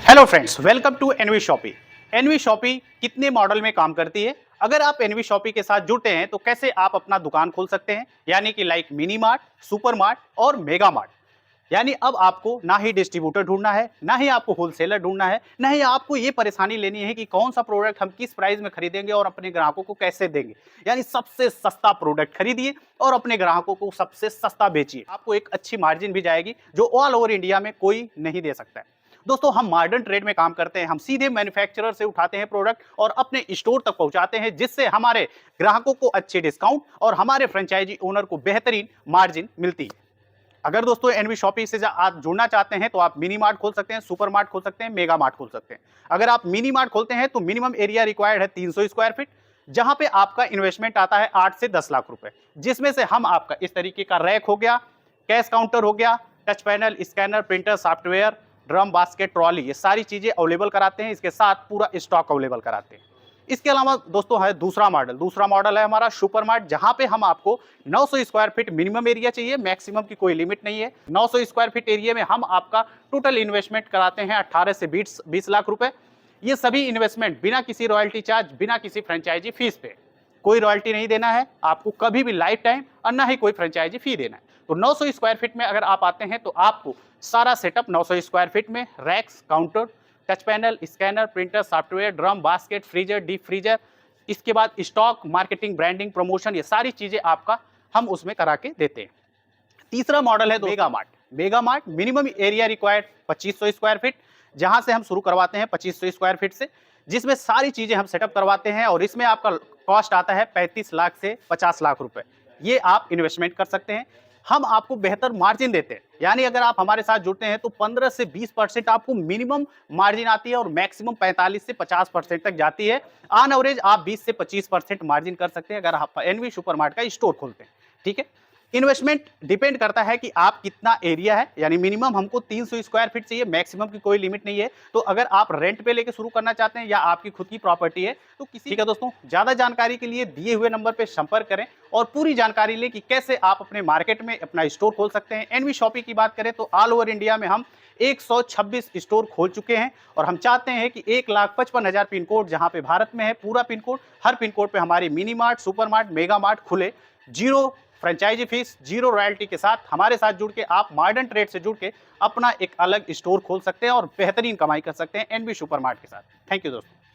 Hello friends, welcome to NV Shoppy. NV Shoppy कितने model में काम करती है? अगर आप एनवी शॉपी के साथ जुड़ते हैं तो कैसे आप अपना दुकान खोल सकते हैं, यानी कि like mini mart, super mart और मेगा मार्ट। यानी अब आपको ना ही डिस्ट्रीब्यूटर ढूंढना है, ना ही आपको होलसेलर ढूंढना है, ना ही आपको ये परेशानी लेनी है कि कौन सा प्रोडक्ट हम किस प्राइस में खरीदेंगे और अपने ग्राहकों को कैसे देंगे। यानी सबसे सस्ता प्रोडक्ट खरीदिए और अपने ग्राहकों को सबसे सस्ता बेचिए। आपको एक अच्छी मार्जिन भी जाएगी जो ऑल ओवर इंडिया में कोई नहीं दे सकता है। दोस्तों, हम मॉडर्न ट्रेड में काम करते हैं। हम सीधे मैन्युफैक्चरर से उठाते हैं प्रोडक्ट और अपने स्टोर तक पहुंचाते हैं, जिससे हमारे ग्राहकों को अच्छे डिस्काउंट और हमारे फ्रेंचाइजी ओनर को बेहतरीन मार्जिन मिलती है। अगर दोस्तों एनवी शॉपी से आप जुड़ना चाहते हैं तो आप मिनी मार्ट खोल सकते हैं, सुपर मार्ट खोल सकते हैं, मेगा मार्ट खोल सकते हैं। अगर आप मिनी मार्ट खोलते हैं तो मिनिमम एरिया रिक्वायर्ड है 300 स्क्वायर फीट, जहां पे आपका इन्वेस्टमेंट आता है 8 से 10 लाख रुपए, जिसमें से हम आपका इस तरीके का रैक हो गया, कैश काउंटर हो गया, touch panel, scanner, printer, software, drum, basket, trolley, ये सारी चीजें अवेलेबल कराते हैं। इसके साथ पूरा स्टॉक अवेलेबल कराते हैं। इसके अलावा दोस्तों है दूसरा मॉडल है हमारा सुपर मार्ट, जहां पे हम आपको 900 स्क्वायर फीट मिनिमम एरिया चाहिए, मैक्सिमम की कोई लिमिट नहीं है। 900 स्क्वायर फीट एरिया में हम आपका टोटल इन्वेस्टमेंट कराते हैं 18 से 20 लाख रुपए। ये सभी इन्वेस्टमेंट बिना किसी रॉयल्टी चार्ज, बिना किसी फ्रेंचाइजी फीस पे। कोई रॉयल्टी नहीं देना है आपको कभी भी लाइफ टाइम, और ना ही कोई फ्रेंचाइजी फी देना है। तो 900 स्क्वायर फीट में अगर आप आते हैं तो आपको सारा सेटअप 900 स्क्वायर फीट में racks, counter, touch panel, scanner, printer, software, drum, basket, freezer, deep freezer, इसके बाद स्टॉक, मार्केटिंग, ब्रांडिंग, प्रमोशन, ये सारी चीजें आपका हम उसमें करा के देते हैं। तीसरा मॉडल है mega mart. Mega mart minimum area required 2500 square feet, जहां से हम शुरू करवाते हैं 2500 स्क्वायर फीट से, जिसमें सारी चीजें हम सेटअप करवाते हैं और इसमें आपका कॉस्ट आता है 35 लाख से 50 लाख रुपए। ये आप इन्वेस्टमेंट कर सकते हैं। हम आपको बेहतर मार्जिन देते हैं, यानी अगर आप हमारे साथ जुड़ते हैं तो 15 से 20% आपको मिनिमम मार्जिन आती है और मैक्सिमम 45 से 50% तक जाती है। ऑन एवरेज आप 20 से 25% मार्जिन कर सकते हैं अगर आप एनवी सुपरमार्ट का स्टोर खोलते हैं। ठीक है। इन्वेस्टमेंट डिपेंड करता है कि आप कितना एरिया है, यानी मिनिमम हमको 300 स्क्वायर फीट चाहिए, मैक्सिमम की कोई लिमिट नहीं है। तो अगर आप रेंट पे लेके शुरू करना चाहते हैं या आपकी खुद की प्रॉपर्टी है तो किसी। ठीक है दोस्तों, ज्यादा जानकारी के लिए दिए हुए नंबर पे संपर्क करें और पूरी जानकारी लें कि कैसे आप अपने मार्केट में अपना स्टोर खोल सकते हैं। एनवी शॉपी की बात करें तो ऑल ओवर इंडिया में हम 126 स्टोर खोल चुके हैं और हम चाहते हैं कि 1,55,000 पिन कोड जहां पे भारत में है, पूरा पिन कोड, हर पिन कोड पे हमारी mini mart, super mart, mega mart खुले। Zero franchise fees, zero royalty के साथ हमारे साथ जुड़ के आप मॉडर्न ट्रेड से जुड़ के अपना एक अलग स्टोर खोल सकते हैं और बेहतरीन कमाई कर सकते हैं एनवी सुपरमार्ट के साथ। थैंक यू दोस्तों।